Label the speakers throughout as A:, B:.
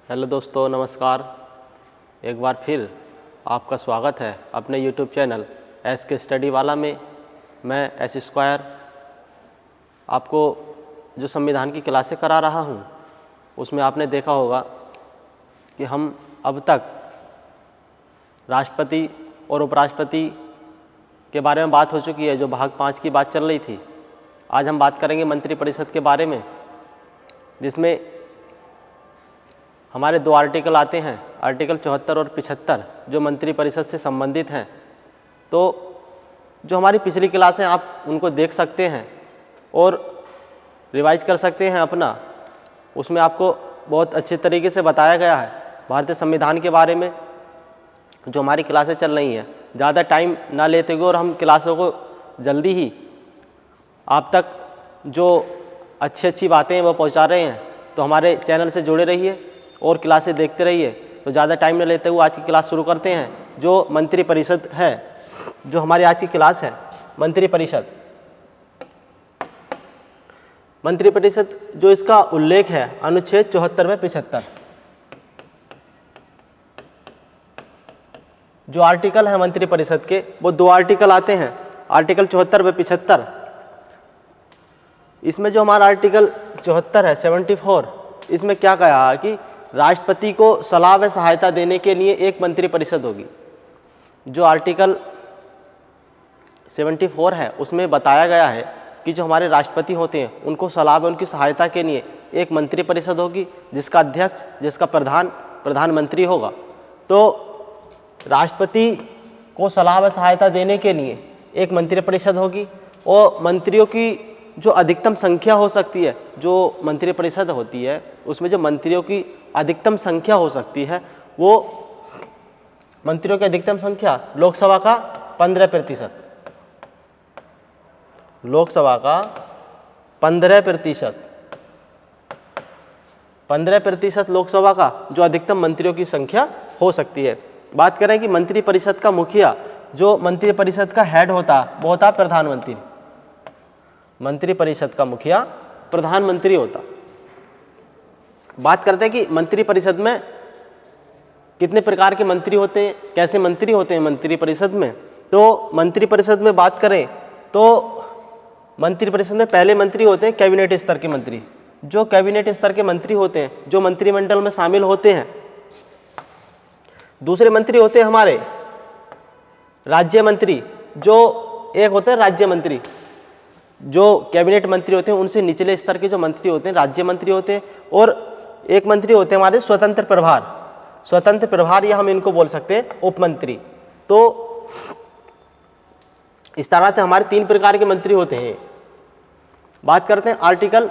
A: Hello दोस्तों, नमस्कार। एक बार फिर आपका स्वागत है अपने यूट्यूब चैनल SK स्टडी वाला में। मैं S स्क्वायर आपको जो संविधान की क्लासें करा रहा हूँ उसमें आपने देखा होगा कि हम अब तक राष्ट्रपति और उपराष्ट्रपति के बारे में बात हो चुकी है, जो भाग 5 की बात चल रही थी। आज हम बात करेंगे मंत्रिपरिषद के बारे में, जिसमें हमारे दो आर्टिकल आते हैं, आर्टिकल 74 और 75, जो मंत्रिपरिषद से संबंधित हैं। तो जो हमारी पिछली क्लास हैं आप उनको देख सकते हैं और रिवाइज कर सकते हैं अपना। उसमें आपको बहुत अच्छे तरीके से बताया गया है भारतीय संविधान के बारे में। जो हमारी क्लासें चल रही हैं, ज़्यादा टाइम ना लेते हुए और हम क्लासों को जल्दी ही आप तक जो अच्छी बातें हैं वो पहुंचा रहे हैं। तो हमारे चैनल से जुड़े रहिए और क्लासें देखते रहिए। तो ज़्यादा टाइम न लेते हुए आज की क्लास शुरू करते हैं। जो मंत्रिपरिषद है, जो हमारी आज की क्लास है मंत्रिपरिषद, मंत्रिपरिषद जो इसका उल्लेख है अनुच्छेद 74 में 75, जो आर्टिकल है मंत्रिपरिषद के वो दो आर्टिकल आते हैं, आर्टिकल 74 व 75। इसमें जो हमारा आर्टिकल 74 है 74, इसमें क्या कहा है कि राष्ट्रपति को सलाह व सहायता देने के लिए एक मंत्रिपरिषद होगी। जो आर्टिकल 74 है उसमें बताया गया है कि जो हमारे राष्ट्रपति होते हैं उनको सलाह व उनकी सहायता के लिए एक मंत्रिपरिषद होगी, जिसका अध्यक्ष, जिसका प्रधानमंत्री होगा। तो राष्ट्रपति को सलाह व सहायता देने के लिए एक मंत्रिपरिषद होगी और मंत्रियों की जो अधिकतम संख्या हो सकती है, जो मंत्रिपरिषद होती है उसमें जो मंत्रियों की अधिकतम संख्या हो सकती है, वो मंत्रियों की अधिकतम संख्या लोकसभा का 15%, लोकसभा का 15% लोकसभा का जो अधिकतम मंत्रियों की संख्या हो सकती है। बात करें कि मंत्रिपरिषद का मुखिया, जो मंत्रिपरिषद का हेड होता वो होता प्रधानमंत्री। मंत्रिपरिषद का मुखिया प्रधानमंत्री होता। बात करते हैं कि मंत्रिपरिषद में कितने प्रकार के मंत्री होते हैं, कैसे मंत्री होते हैं मंत्रिपरिषद में। तो मंत्रिपरिषद में बात करें तो मंत्रिपरिषद में पहले मंत्री होते हैं कैबिनेट स्तर के मंत्री। जो कैबिनेट स्तर के मंत्री होते हैं, जो मंत्रिमंडल में शामिल होते हैं। दूसरे मंत्री होते हैं हमारे राज्य मंत्री, जो एक होते हैं राज्य मंत्री। जो कैबिनेट मंत्री होते हैं उनसे निचले स्तर के जो मंत्री होते हैं राज्य मंत्री होते हैं। और एक मंत्री होते हैं हमारे स्वतंत्र प्रभार, स्वतंत्र प्रभार या हम इनको बोल सकते हैं उप मंत्री। तो इस तरह से हमारे 3 प्रकार के मंत्री होते हैं। बात करते हैं आर्टिकल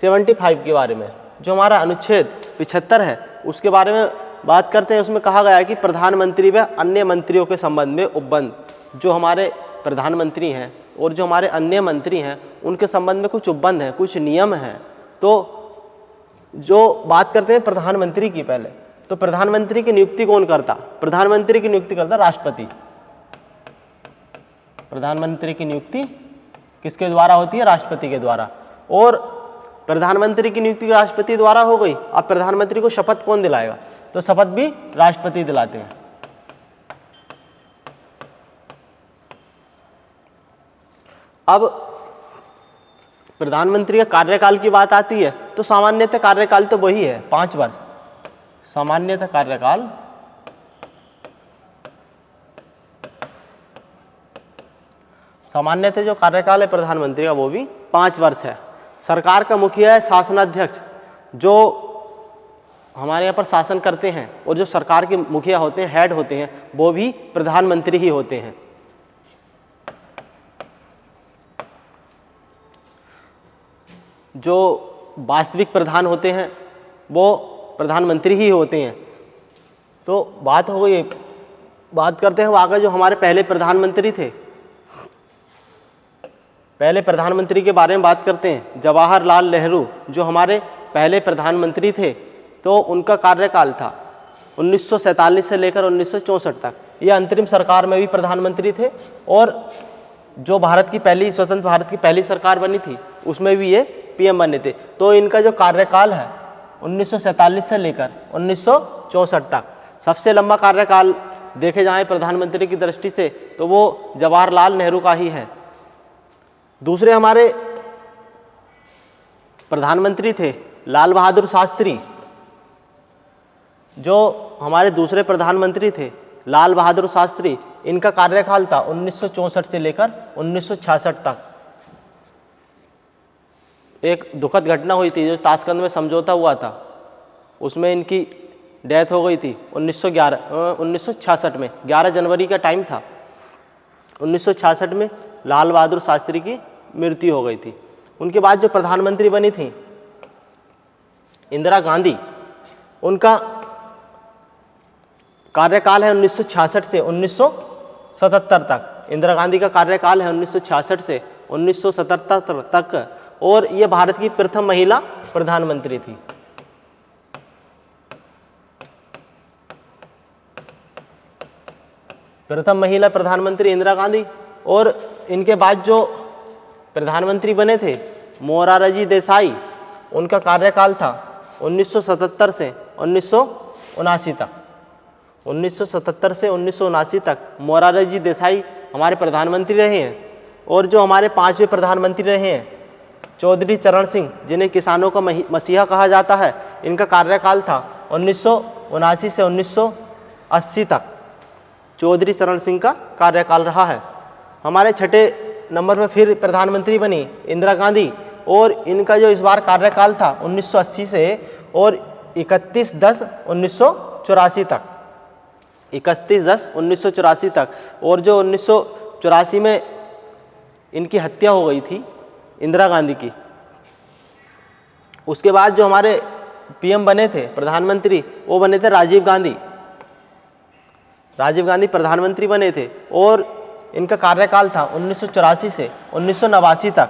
A: 75 के बारे में, जो हमारा अनुच्छेद 75 है उसके बारे में बात करते हैं। उसमें कहा गया है कि प्रधानमंत्री व अन्य मंत्रियों के संबंध में उपबंध, जो हमारे प्रधानमंत्री हैं और जो हमारे अन्य मंत्री हैं उनके संबंध में कुछ उपबंध हैं, कुछ नियम हैं। तो जो बात करते हैं प्रधानमंत्री की पहले, तो प्रधानमंत्री की नियुक्ति कौन करता? प्रधानमंत्री की नियुक्ति करता राष्ट्रपति। प्रधानमंत्री की नियुक्ति किसके द्वारा होती है? राष्ट्रपति के द्वारा। और प्रधानमंत्री की नियुक्ति राष्ट्रपति द्वारा हो गई। अब प्रधानमंत्री को शपथ कौन दिलाएगा? तो शपथ भी राष्ट्रपति दिलाते हैं। अब प्रधानमंत्री का कार्यकाल की बात आती है तो सामान्यतः कार्यकाल तो वही है 5 वर्ष। सामान्यतः कार्यकाल जो कार्यकाल है प्रधानमंत्री का वो भी 5 वर्ष है। सरकार का मुखिया है शासनाध्यक्ष, जो हमारे यहाँ पर शासन करते हैं। और जो सरकार के मुखिया होते हैं, हेड होते हैं, वो भी प्रधानमंत्री ही होते हैं। जो वास्तविक प्रधान होते हैं वो प्रधानमंत्री ही होते हैं। तो बात हो गई, बात करते हैं आगे जो हमारे पहले प्रधानमंत्री थे। पहले प्रधानमंत्री के बारे में बात करते हैं। जवाहरलाल नेहरू जो हमारे पहले प्रधानमंत्री थे, तो उनका कार्यकाल था 1947 से लेकर 1964 तक। ये अंतरिम सरकार में भी प्रधानमंत्री थे और जो भारत की पहली स्वतंत्र भारत की पहली सरकार बनी थी उसमें भी ये PM बने थे। तो इनका जो कार्यकाल है 1947 से लेकर 1964 तक। सबसे लंबा कार्यकाल देखे जाएं प्रधानमंत्री की दृष्टि से तो वो जवाहरलाल नेहरू का ही है। दूसरे हमारे प्रधानमंत्री थे लाल बहादुर शास्त्री। जो हमारे दूसरे प्रधानमंत्री थे लाल बहादुर शास्त्री, इनका कार्यकाल था 1964 से लेकर 1966 तक। एक दुखद घटना हुई थी जो ताशकंद में समझौता हुआ था, उसमें इनकी डेथ हो गई थी 1966 में। 11 जनवरी का टाइम था, 1966 में लाल बहादुर शास्त्री की मृत्यु हो गई थी। उनके बाद जो प्रधानमंत्री बनी थी इंदिरा गांधी, उनका कार्यकाल है 1966 से 1977 तक। इंदिरा गांधी का कार्यकाल है 1966 से 1977 तक, और ये भारत की प्रथम महिला प्रधानमंत्री थी। प्रथम महिला प्रधानमंत्री इंदिरा गांधी। और इनके बाद जो प्रधानमंत्री बने थे मोरारजी देसाई, उनका कार्यकाल था 1977 से 1979 तक। 1977 से 1979 तक मोरारजी देसाई हमारे प्रधानमंत्री रहे हैं। और जो हमारे 5वें प्रधानमंत्री रहे हैं चौधरी चरण सिंह, जिन्हें किसानों का मसीहा कहा जाता है, इनका कार्यकाल था 1979 से 1980 तक। चौधरी चरण सिंह का कार्यकाल रहा है। हमारे छठे नंबर पर फिर प्रधानमंत्री बनी इंदिरा गांधी, और इनका जो इस बार कार्यकाल था 1980 से और 31/10/1984 तक। 31/10/1984 तक। और जो 1984 में इनकी हत्या हो गई थी इंदिरा गांधी की, उसके बाद जो हमारे पीएम बने थे प्रधानमंत्री, वो बने थे राजीव गांधी। राजीव गांधी प्रधानमंत्री बने थे और इनका कार्यकाल था 1984 से 1989 तक।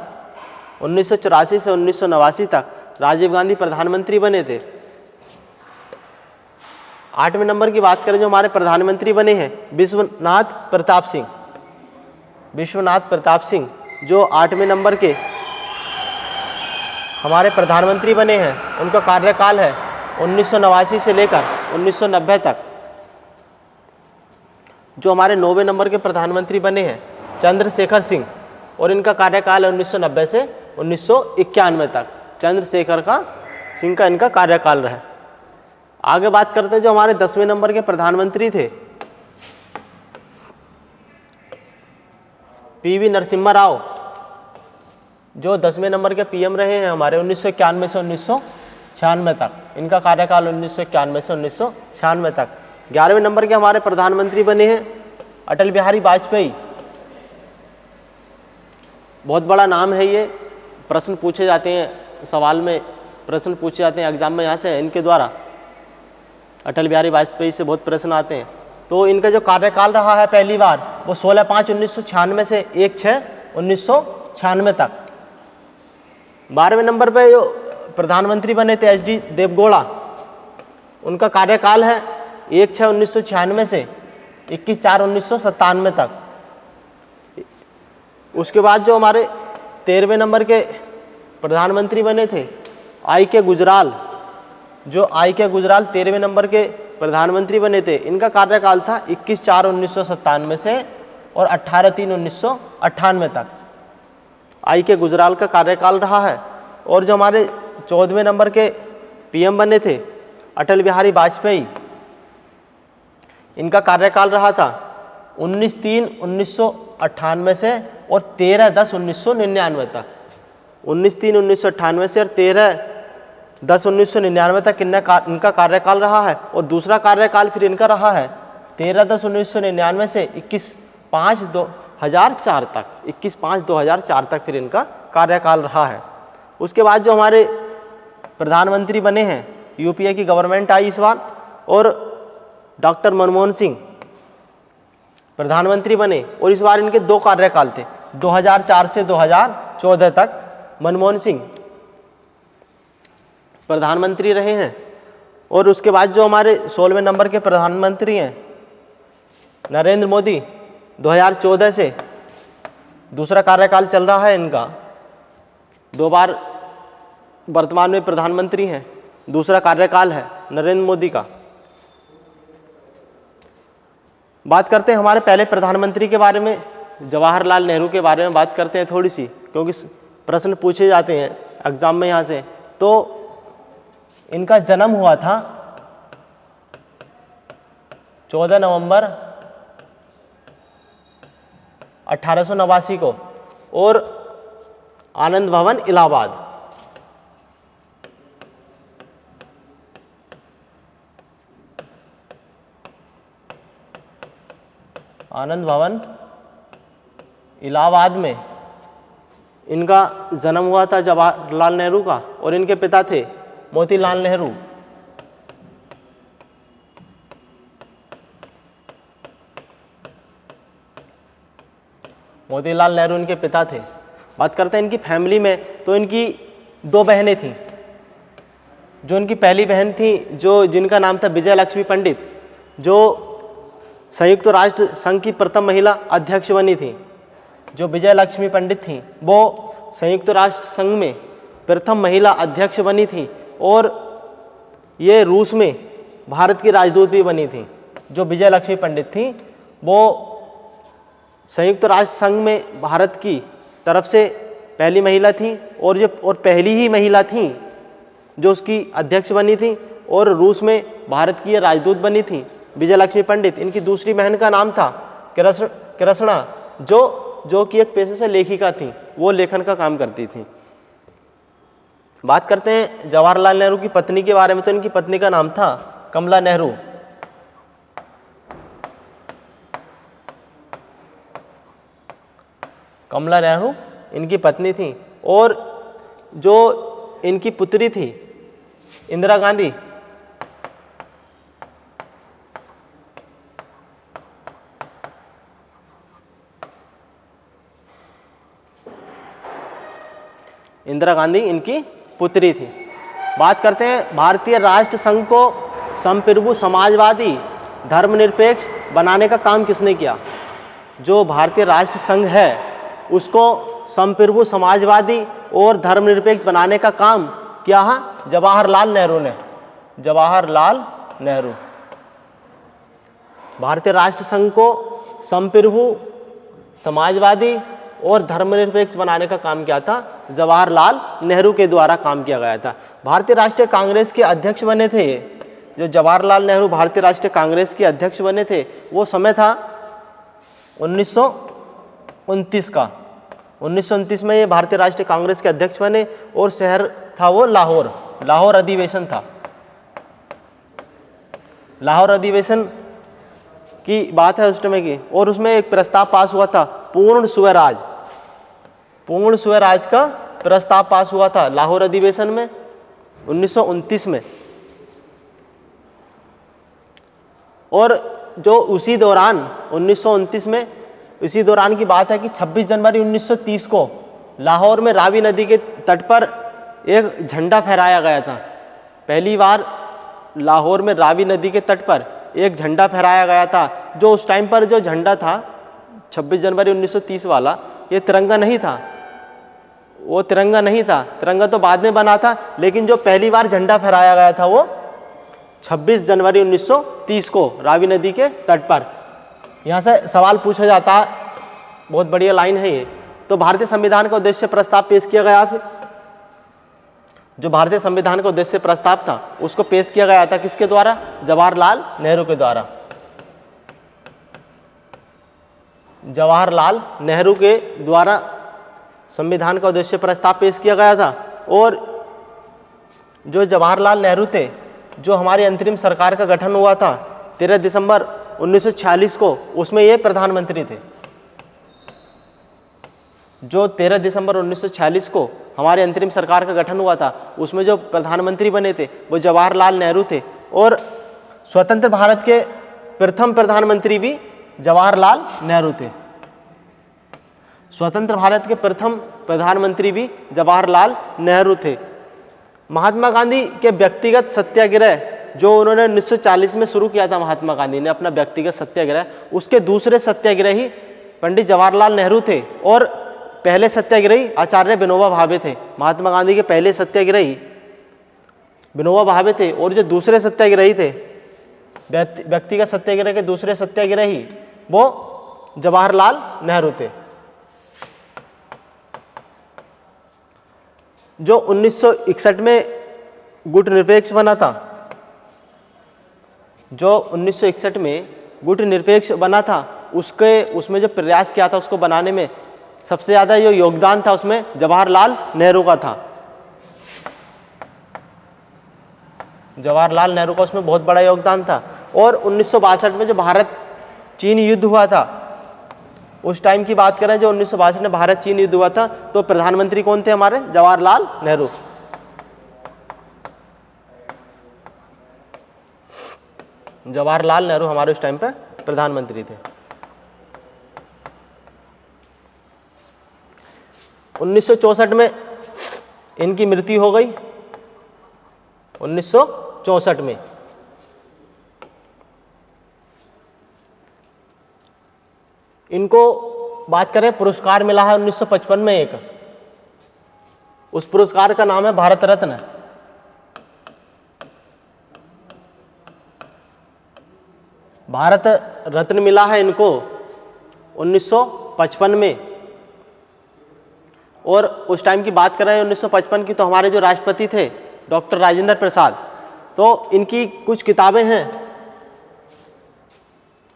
A: 1984 से 1989 तक राजीव गांधी प्रधानमंत्री बने थे। 8वें नंबर की बात करें जो हमारे प्रधानमंत्री बने हैं विश्वनाथ प्रताप सिंह। विश्वनाथ प्रताप सिंह जो 8वें नंबर के हमारे प्रधानमंत्री बने हैं, उनका कार्यकाल है 1989 से लेकर 1990 तक। जो हमारे 9वें नंबर के प्रधानमंत्री बने हैं चंद्रशेखर सिंह, और इनका कार्यकाल है 1990 से 1991 तक। चंद्रशेखर सिंह का इनका कार्यकाल रहा। आगे बात करते हैं जो हमारे 10वें नंबर के प्रधानमंत्री थे पीवी नरसिम्हा राव, जो 10वें नंबर के पीएम रहे हैं हमारे 1991 से 1996 तक। इनका कार्यकाल 1991 से 1996 तक। 11वें नंबर के हमारे प्रधानमंत्री बने हैं अटल बिहारी वाजपेयी। बहुत बड़ा नाम है ये, प्रश्न पूछे जाते हैं, सवाल में प्रश्न पूछे जाते हैं एग्जाम में यहाँ से इनके द्वारा। अटल बिहारी वाजपेयी से बहुत प्रश्न आते हैं। तो इनका जो कार्यकाल रहा है पहली बार वो 16/5/1996 से 1/6/1996 तक। 12वें नंबर पे जो प्रधानमंत्री बने थे HD देवगौड़ा, उनका कार्यकाल है 1/6/1996 से 21/4/1997 तक। उसके बाद जो हमारे 13वें नंबर के प्रधानमंत्री बने थे IK गुजराल, जो IK गुजराल 13वें नंबर के प्रधानमंत्री बने थे। इनका कार्यकाल था 21/4/1997 से और 18/3/1998 तक। IK गुजराल का कार्यकाल रहा है। और जो हमारे 14वें नंबर के पीएम बने थे अटल बिहारी वाजपेयी, इनका कार्यकाल रहा था 19/3/1998 से और 13/10/1999 तक। 19/3/1998 से और 13/10/1999 तक इनका कार्यकाल रहा है। और दूसरा कार्यकाल फिर इनका रहा है 13/10/1999 से 21/5/2004 तक। 21/5/2004 तक फिर इनका कार्यकाल रहा है। उसके बाद जो हमारे प्रधानमंत्री बने हैं यूपीए की गवर्नमेंट आई इस बार, और डॉक्टर मनमोहन सिंह प्रधानमंत्री बने। और इस बार इनके 2 कार्यकाल थे, 2004 से 2014 तक मनमोहन सिंह प्रधानमंत्री रहे हैं। और उसके बाद जो हमारे 16वें नंबर के प्रधानमंत्री हैं नरेंद्र मोदी, 2014 से दूसरा कार्यकाल चल रहा है इनका, 2 बार वर्तमान में प्रधानमंत्री हैं। दूसरा कार्यकाल है नरेंद्र मोदी का। बात करते हैं हमारे पहले प्रधानमंत्री के बारे में, जवाहरलाल नेहरू के बारे में बात करते हैं थोड़ी सी, क्योंकि प्रश्न पूछे जाते हैं एग्जाम में यहाँ से। तो इनका जन्म हुआ था 14 नवंबर 1889 को और आनंद भवन इलाहाबाद। आनंद भवन इलाहाबाद में इनका जन्म हुआ था जवाहरलाल नेहरू का, और इनके पिता थे मोतीलाल नेहरू। मोतीलाल नेहरू इनके पिता थे। बात करते हैं इनकी फैमिली में, तो इनकी 2 बहनें थीं। जो इनकी पहली बहन थी, जो जिनका नाम था विजय लक्ष्मी पंडित, जो संयुक्त राष्ट्र संघ की प्रथम महिला अध्यक्ष बनी थी। जो विजय लक्ष्मी पंडित थी वो संयुक्त राष्ट्र संघ में प्रथम महिला अध्यक्ष बनी थी, और ये रूस में भारत की राजदूत भी बनी थी। जो विजय लक्ष्मी पंडित थी वो संयुक्त राष्ट्र संघ में भारत की तरफ से पहली महिला थी, और पहली ही महिला थी जो उसकी अध्यक्ष बनी थी, और रूस में भारत की ये राजदूत बनी थी विजय लक्ष्मी पंडित। इनकी दूसरी बहन का नाम था कृष्णा, जो कि एक पेशे से लेखिका थी, वो लेखन का काम करती थी। बात करते हैं जवाहरलाल नेहरू की पत्नी के बारे में, तो इनकी पत्नी का नाम था कमला नेहरू। कमला नेहरू इनकी पत्नी थी, और जो इनकी पुत्री थी इंदिरा गांधी, इंदिरा गांधी इनकी पुत्री थी। बात करते हैं भारतीय राष्ट्र संघ को संप्रभु समाजवादी धर्मनिरपेक्ष बनाने का काम किसने किया। जो भारतीय राष्ट्र संघ है उसको संप्रभु समाजवादी और धर्मनिरपेक्ष बनाने का काम किया है जवाहरलाल नेहरू ने। जवाहरलाल नेहरू भारतीय राष्ट्र संघ को संप्रभु समाजवादी और धर्मनिरपेक्ष बनाने का काम किया था जवाहरलाल नेहरू के द्वारा काम किया गया था। भारतीय राष्ट्रीय कांग्रेस के अध्यक्ष बने थे जो जवाहरलाल नेहरू भारतीय राष्ट्रीय कांग्रेस के अध्यक्ष बने थे, वो समय था 1929 का। 1929 में ये भारतीय राष्ट्रीय कांग्रेस के अध्यक्ष बने, और शहर था वो लाहौर। लाहौर अधिवेशन था। लाहौर अधिवेशन की बात है उस समय की, और उसमें एक प्रस्ताव पास हुआ था पूर्ण स्वराज। पूर्ण स्वराज का प्रस्ताव पास हुआ था लाहौर अधिवेशन में 1929 में। और जो उसी दौरान 1929 में इसी दौरान की बात है कि 26 जनवरी 1930 को लाहौर में रावी नदी के तट पर एक झंडा फहराया गया था। पहली बार लाहौर में रावी नदी के तट पर एक झंडा फहराया गया था। जो उस टाइम पर जो झंडा था 26 जनवरी 1930 वाला, ये तिरंगा नहीं था। वो तिरंगा नहीं था, तिरंगा तो बाद में बना था, लेकिन जो पहली बार झंडा फहराया गया था वो 26 जनवरी 1930 को रावी नदी के तट पर। यहाँ से सवाल पूछा जाता है, बहुत बढ़िया लाइन है ये। तो भारतीय संविधान का उद्देश्य प्रस्ताव पेश किया गया। फिर जो भारतीय संविधान का उद्देश्य प्रस्ताव था उसको पेश किया गया था किसके द्वारा? जवाहरलाल नेहरू के द्वारा। जवाहरलाल नेहरू के द्वारा संविधान का उद्देश्य प्रस्ताव पेश किया गया था। और जो जवाहरलाल नेहरू थे, जो हमारी अंतरिम सरकार का गठन हुआ था 13 दिसंबर 1946 को, उसमें ये प्रधानमंत्री थे। जो 13 दिसंबर 1946 को हमारी अंतरिम सरकार का गठन हुआ था, उसमें जो प्रधानमंत्री बने थे वो जवाहरलाल नेहरू थे। और स्वतंत्र भारत के प्रथम प्रधानमंत्री भी जवाहरलाल नेहरू थे। स्वतंत्र भारत के प्रथम प्रधानमंत्री भी जवाहरलाल नेहरू थे। महात्मा गांधी के व्यक्तिगत सत्याग्रह जो उन्होंने 1940 में शुरू किया था, महात्मा गांधी ने अपना व्यक्तिगत सत्याग्रह, उसके दूसरे सत्याग्रही पंडित जवाहरलाल नेहरू थे। और पहले सत्याग्रही आचार्य विनोबा भावे थे। महात्मा गांधी के पहले सत्याग्रही विनोबा भावे थे, और जो दूसरे सत्याग्रही थे, व्यक्तिगत सत्याग्रह के दूसरे सत्याग्रही, वो जवाहरलाल नेहरू थे। जो 1961 में गुटनिरपेक्ष बना था, जो 1961 में गुटनिरपेक्ष बना था, उसमें जो प्रयास किया था उसको बनाने में सबसे ज़्यादा जो योगदान था उसमें जवाहरलाल नेहरू का था। जवाहरलाल नेहरू का उसमें बहुत बड़ा योगदान था। और 1962 में जो भारत चीन युद्ध हुआ था, उस टाइम की बात करें, जो 1962 में भारत चीन युद्ध हुआ था, तो प्रधानमंत्री कौन थे हमारे? जवाहरलाल नेहरू। जवाहरलाल नेहरू हमारे उस टाइम पे प्रधानमंत्री थे। 1964 में इनकी मृत्यु हो गई। 1964 में इनको बात करें, पुरस्कार मिला है 1955 में एक, उस पुरस्कार का नाम है भारत रत्न। भारत रत्न मिला है इनको 1955 में। और उस टाइम की बात करें 1955 की, तो हमारे जो राष्ट्रपति थे डॉक्टर राजेंद्र प्रसाद, तो इनकी कुछ किताबें हैं।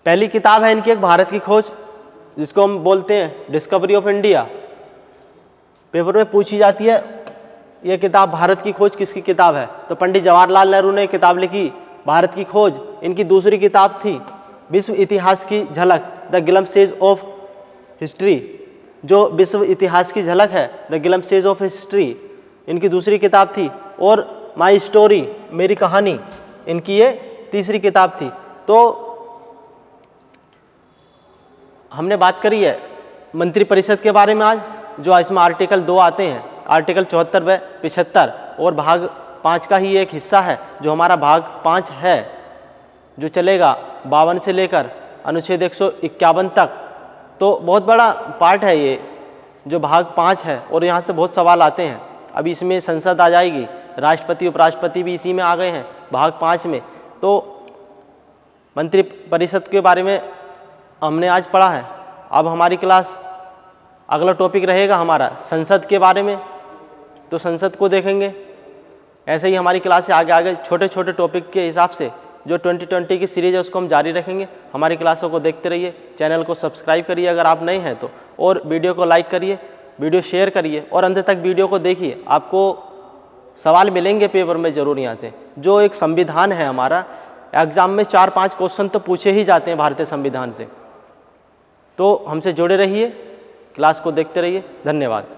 A: पहली किताब है इनकी एक भारत की खोज, जिसको हम बोलते हैं डिस्कवरी ऑफ इंडिया। पेपर में पूछी जाती है ये किताब भारत की खोज किसकी किताब है, तो पंडित जवाहरलाल नेहरू ने किताब लिखी भारत की खोज। इनकी दूसरी किताब थी विश्व इतिहास की झलक, द ग्लिम्पसेस ऑफ हिस्ट्री। जो विश्व इतिहास की झलक है, द ग्लिम्पसेस ऑफ हिस्ट्री, इनकी दूसरी किताब थी। और माई स्टोरी, मेरी कहानी, इनकी ये तीसरी किताब थी। तो हमने बात करी है मंत्रिपरिषद के बारे में आज, जो इसमें आर्टिकल 2 आते हैं, आर्टिकल 74 व 75, और भाग 5 का ही एक हिस्सा है जो हमारा भाग 5 है, जो चलेगा 52 से लेकर अनुच्छेद 151 तक। तो बहुत बड़ा पार्ट है ये जो भाग 5 है, और यहाँ से बहुत सवाल आते हैं। अभी इसमें संसद आ जाएगी, राष्ट्रपति उपराष्ट्रपति भी इसी में आ गए हैं भाग 5 में। तो मंत्रिपरिषद के बारे में हमने आज पढ़ा है। अब हमारी क्लास, अगला टॉपिक रहेगा हमारा संसद के बारे में, तो संसद को देखेंगे। ऐसे ही हमारी क्लास से आगे आगे छोटे छोटे टॉपिक के हिसाब से जो 2020 की सीरीज़ है उसको हम जारी रखेंगे। हमारी क्लासों को देखते रहिए, चैनल को सब्सक्राइब करिए अगर आप नए हैं तो, और वीडियो को लाइक करिए, वीडियो शेयर करिए, और अंत तक वीडियो को देखिए। आपको सवाल मिलेंगे पेपर में ज़रूर यहाँ से। जो एक संविधान है हमारा, एग्ज़ाम में 4-5 क्वेश्चन तो पूछे ही जाते हैं भारतीय संविधान से। तो हमसे जुड़े रहिए, क्लास को देखते रहिए। धन्यवाद।